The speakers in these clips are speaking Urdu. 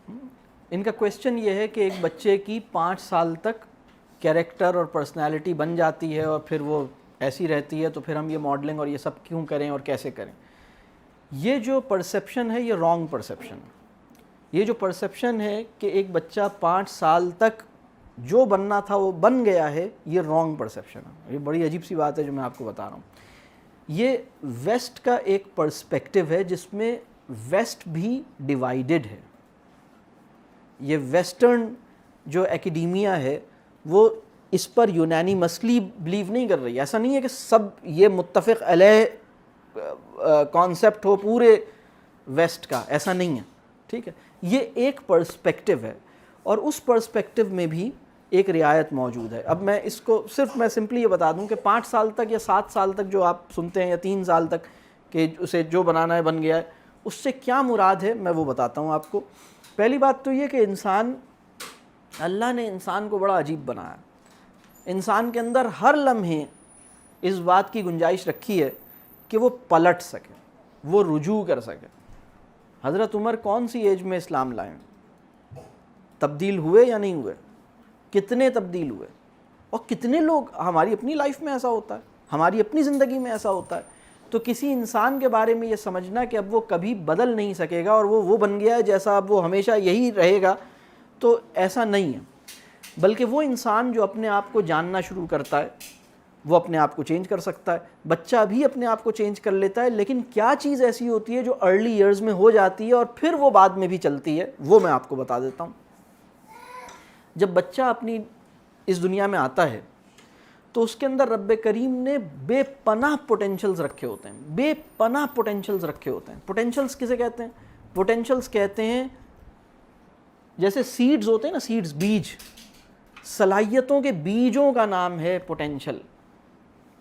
ان کا کویشچن یہ ہے کہ ایک بچے کی 5 سال تک کیریکٹر اور پرسنالٹی بن جاتی ہے اور پھر وہ ایسی رہتی ہے، تو پھر ہم یہ ماڈلنگ اور یہ سب کیوں کریں اور کیسے کریں؟ یہ جو پرسیپشن ہے یہ رانگ پرسیپشن ہے۔ یہ جو پرسیپشن ہے کہ ایک بچہ 5 سال تک جو بننا تھا وہ بن گیا ہے، یہ رانگ پرسیپشن ہے۔ یہ بڑی عجیب سی بات ہے جو میں آپ کو بتا رہا ہوں۔ یہ ویسٹ کا ایک پرسپیکٹو ہے جس میں ویسٹ بھی ڈیوائیڈڈ ہے۔ یہ ویسٹرن جو ایکیڈیمیا ہے وہ اس پر یونانیمسلی بلیو نہیں کر رہی۔ ایسا نہیں ہے کہ سب یہ متفق علیہ کانسیپٹ ہو پورے ویسٹ کا، ایسا نہیں ہے، ٹھیک ہے۔ یہ ایک پرسپیکٹو ہے اور اس پرسپیکٹو میں بھی ایک رعایت موجود ہے۔ اب میں اس کو میں سمپلی یہ بتا دوں کہ 5 سال تک یا 7 سال تک جو آپ سنتے ہیں یا 3 سال تک کہ اسے جو بنانا ہے بن گیا ہے، اس سے کیا مراد ہے میں وہ بتاتا ہوں آپ کو۔ پہلی بات تو یہ کہ اللہ نے انسان کو بڑا عجیب بنایا۔ انسان کے اندر ہر لمحے اس بات کی گنجائش رکھی ہے کہ وہ پلٹ سکے، وہ رجوع کر سکے۔ حضرت عمر کون سی ایج میں اسلام لائے؟ تبدیل ہوئے یا نہیں ہوئے؟ کتنے تبدیل ہوئے؟ اور کتنے لوگ ہماری اپنی لائف میں ایسا ہوتا ہے، ہماری اپنی زندگی میں ایسا ہوتا ہے۔ تو کسی انسان کے بارے میں یہ سمجھنا کہ اب وہ کبھی بدل نہیں سکے گا اور وہ بن گیا ہے جیسا، اب وہ ہمیشہ یہی رہے گا، تو ایسا نہیں ہے۔ بلکہ وہ انسان جو اپنے آپ کو جاننا شروع کرتا ہے وہ اپنے آپ کو چینج کر سکتا ہے۔ بچہ بھی اپنے آپ کو چینج کر لیتا ہے، لیکن کیا چیز ایسی ہوتی ہے جو ارلی ایئرز میں ہو جاتی ہے اور پھر وہ بعد میں بھی چلتی ہے، وہ میں آپ کو بتا دیتا ہوں۔ جب بچہ اپنی اس دنیا میں آتا ہے تو اس کے اندر رب کریم نے بے پناہ پوٹینشلز رکھے ہوتے ہیں، بے پناہ پوٹینشلز رکھے ہوتے ہیں۔ پوٹینشلز کسے کہتے ہیں؟ پوٹینشلز کہتے ہیں جیسے سیڈز ہوتے ہیں نا، سیڈز، بیج، صلاحیتوں کے بیجوں کا نام ہے پوٹینشل،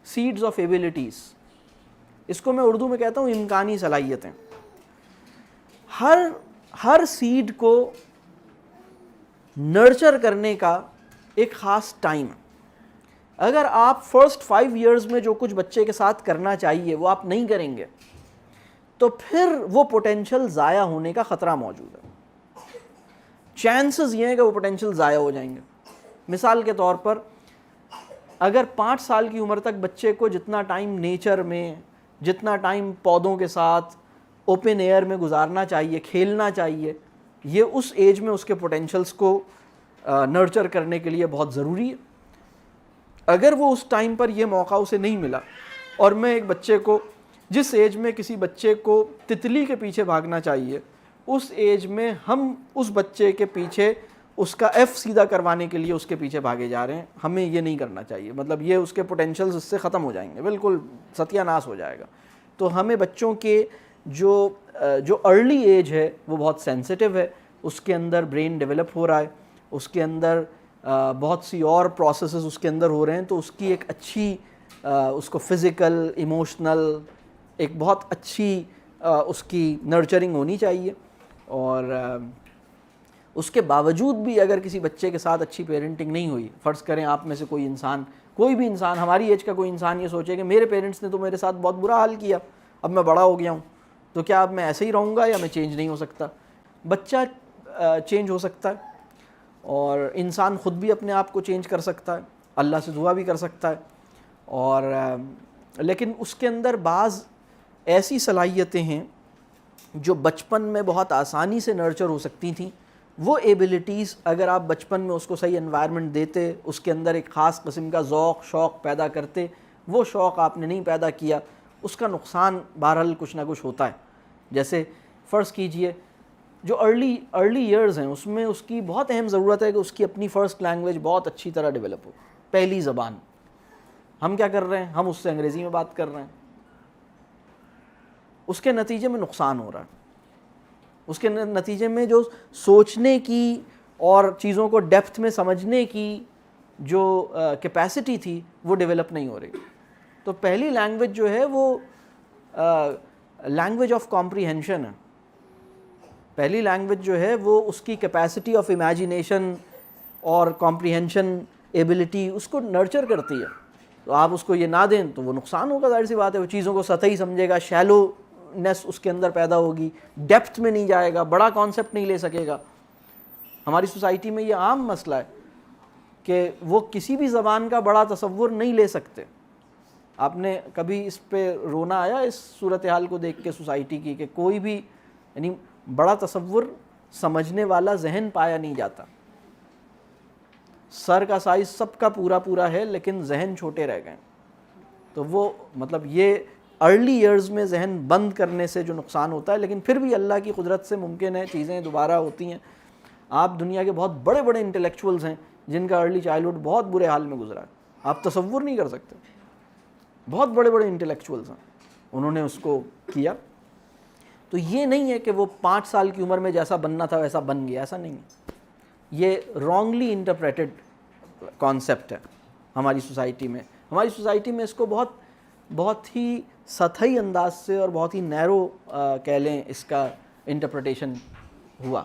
سیڈز آف ایبیلٹیز۔ اس کو میں اردو میں کہتا ہوں امکانی صلاحیتیں۔ ہر سیڈ کو نرچر کرنے کا ایک خاص ٹائم ہے۔ اگر آپ فرسٹ 5 ایئرز میں جو کچھ بچے کے ساتھ کرنا چاہیے وہ آپ نہیں کریں گے تو پھر وہ پوٹینشل ضائع ہونے کا خطرہ موجود ہے۔ چانسز یہ ہیں کہ وہ پوٹینشل ضائع ہو جائیں گے۔ مثال کے طور پر اگر 5 سال کی عمر تک بچے کو جتنا ٹائم نیچر میں، جتنا ٹائم پودوں کے ساتھ اوپن ایئر میں گزارنا چاہیے، کھیلنا چاہیے، یہ اس ایج میں اس کے پوٹینشلز کو نرچر کرنے کے لیے بہت ضروری ہے۔ اگر وہ اس ٹائم پر یہ موقع اسے نہیں ملا، اور میں ایک بچے کو، جس ایج میں کسی بچے کو تتلی کے پیچھے بھاگنا چاہیے، اس ایج میں ہم اس بچے کے پیچھے اس کا ایف سیدھا کروانے کے لیے اس کے پیچھے بھاگے جا رہے ہیں، ہمیں یہ نہیں کرنا چاہیے۔ مطلب یہ اس کے پوٹینشلز اس سے ختم ہو جائیں گے، بالکل ستیہ ناش ہو جائے گا۔ تو ہمیں بچوں کے جو ارلی ایج ہے وہ بہت سینسٹیو ہے، اس کے اندر برین ڈیولپ ہو رہا ہے، اس کے اندر بہت سی اور پروسیسز اس کے اندر ہو رہے ہیں، تو اس کی ایک اچھی اس کو فزیکل، ایموشنل ایک بہت اچھی اس کی نرچرنگ ہونی چاہیے۔ اور اس کے باوجود بھی اگر کسی بچے کے ساتھ اچھی پیرنٹنگ نہیں ہوئی، فرض کریں آپ میں سے کوئی انسان، کوئی بھی انسان، ہماری ایج کا کوئی انسان یہ سوچے کہ میرے پیرنٹس نے تو میرے ساتھ بہت برا حال کیا، اب میں بڑا ہو گیا ہوں تو کیا اب میں ایسے ہی رہوں گا یا میں چینج نہیں ہو سکتا؟ بچہ چینج ہو سکتا ہے اور انسان خود بھی اپنے آپ کو چینج کر سکتا ہے، اللہ سے دعا بھی کر سکتا ہے، اور لیکن اس کے اندر بعض ایسی صلاحیتیں ہیں جو بچپن میں بہت آسانی سے نرچر ہو سکتی تھیں۔ وہ ایبلٹیز اگر آپ بچپن میں اس کو صحیح انوائرمنٹ دیتے، اس کے اندر ایک خاص قسم کا ذوق شوق پیدا کرتے، وہ شوق آپ نے نہیں پیدا کیا، اس کا نقصان بہرحال کچھ نہ کچھ ہوتا ہے۔ جیسے فرض کیجئے جو ارلی ایئرز ہیں اس میں اس کی بہت اہم ضرورت ہے کہ اس کی اپنی فرسٹ لینگویج بہت اچھی طرح ڈیولپ ہو، پہلی زبان۔ ہم کیا کر رہے ہیں؟ ہم اس سے انگریزی میں بات کر رہے ہیں، اس کے نتیجے میں نقصان ہو رہا ہے۔ اس کے نتیجے میں جو سوچنے کی اور چیزوں کو ڈیپتھ میں سمجھنے کی جو کیپیسٹی تھی وہ ڈیولپ نہیں ہو رہی۔ تو پہلی لینگویج جو ہے وہ لینگویج آف کمپریہنشن ہے۔ پہلی لینگویج جو ہے وہ اس کی کیپیسٹی آف امیجینیشن اور کمپریہنشن ایبلٹی اس کو نرچر کرتی ہے۔ تو آپ اس کو یہ نہ دیں تو وہ نقصان ہوگا، ظاہر سی بات ہے، وہ چیزوں کو سطحی سمجھے گا، شیلو نیس اس کے اندر پیدا ہوگی، ڈیپتھ میں نہیں جائے گا، بڑا کانسیپٹ نہیں لے سکے گا۔ ہماری سوسائٹی میں یہ عام مسئلہ ہے کہ وہ کسی بھی زبان کا بڑا تصور نہیں لے سکتے. آپ نے کبھی اس پہ رونا آیا اس صورتحال کو دیکھ کے سوسائٹی کی کہ کوئی بھی یعنی بڑا تصور سمجھنے والا ذہن پایا نہیں جاتا. سر کا سائز سب کا پورا پورا ہے لیکن ذہن چھوٹے رہ گئے. تو وہ مطلب یہ ارلی ایئرز میں ذہن بند کرنے سے جو نقصان ہوتا ہے، لیکن پھر بھی اللہ کی قدرت سے ممکن ہے چیزیں دوبارہ ہوتی ہیں. آپ دنیا کے بہت بڑے بڑے انٹلیکچوئلز ہیں جن کا ارلی چائلڈہڈ بہت برے حال میں گزرا ہے، آپ تصور نہیں کر سکتے. بہت بڑے بڑے انٹلیکچوئلز ہیں، انہوں نے اس کو کیا. تو یہ نہیں ہے کہ وہ 5 سال کی عمر میں جیسا بننا تھا ویسا بن گیا، ایسا نہیں ہے. یہ رانگلی انٹرپریٹڈ کانسیپٹ ہے ہماری سوسائٹی میں. ہماری سوسائٹی میں اس کو بہت ہی سطحی انداز سے اور بہت ہی نیرو کہہ لیں اس کا انٹرپریٹیشن ہوا.